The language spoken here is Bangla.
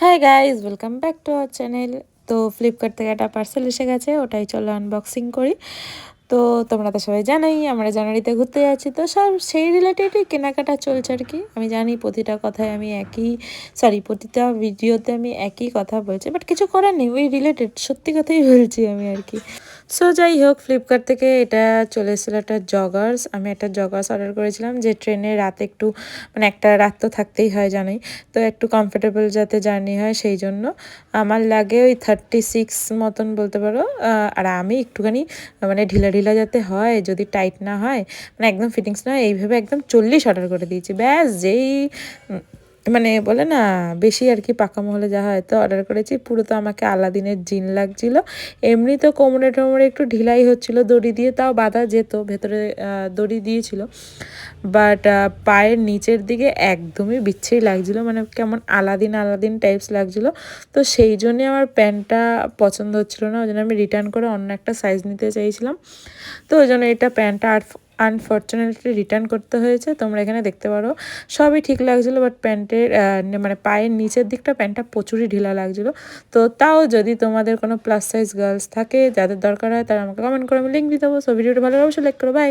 Hi guys, welcome back to our channel. তো ফ্লিপকার্ট থেকে একটা পার্সেল এসে গেছে, ওটাই চলো আনবক্সিং করি। তো তোমরা তো সবাই জানোই আমরা জানুয়ারিতে ঘুরতে যাচ্ছি, তো সব সেই রিলেটেডই কেনাকাটা চলছে আর কি। আমি জানি প্রতিটা কথায় আমি প্রতিটা ভিডিওতে আমি একই কথা বলছি, বাট কিছু করার নেই, ওই রিলেটেড সত্যি কথাই বলছি আমি আর কি। সো যাই হোক, ফ্লিপকার্ট থেকে এটা চলে এসেছিলো একটা জগার্স। আমি একটা জগার্স অর্ডার করেছিলাম, যে ট্রেনে রাতে একটু মানে একটা রাত তো থাকতেই হয় জানোই, তো একটু কমফোর্টেবল যাতে জার্নি হয় সেই জন্য। আমার লাগে ওই 36 মতন বলতে পারো। আর আমি একটুখানি মানে ঢিলা ঢিলা যাতে হয়, যদি টাইট না হয়, মানে একদম ফিটিংস না হয়, এইভাবে একদম 40 অর্ডার করে দিয়েছি। ব্যাস যেই মানে বলে না বেশি আর কি পাকা মহলে যা হয়, তো অর্ডার করেছি। পুরো তো আমাকে আলাদিনের জিন লাগছিল। এমনি তো কোমরে টোমরে একটু ঢিলাই হচ্ছিল দড়ি দিয়ে, তাও বাঁধা যেত, ভেতরে দড়ি দিয়েছিল। বাট পায়ের নিচের দিকে একদমই বিচ্ছিরি লাগছিলো, মানে কেমন আলাদিন আলাদিন টাইপস লাগছিলো। তো সেই জন্যে আমার প্যান্টটা পছন্দ হচ্ছিলো না, ওই জন্য আমি রিটার্ন করে অন্য একটা সাইজ নিতে চাইছিলাম। তো ওই জন্য এটা প্যান্টটা আনফর্চুনেটলি রিটার্ন করতে হয়েছে। তোমরা এখানে দেখতে পারো সবই ঠিক লাগছিলো, বাট প্যান্টের মানে পায়ের নিচের দিকটা প্যান্টটা প্রচুরই ঢিলা লাগছিলো। তো তাও যদি তোমাদের কোনো প্লাস সাইজ গার্লস থাকে যাদের দরকার হয়, তারা আমাকে কমেন্ট করে, আমি লিঙ্ক দিয়ে দেবো। সো ভিডিওটা ভালো লাগলে অবশ্যই লাইক করো। বাই।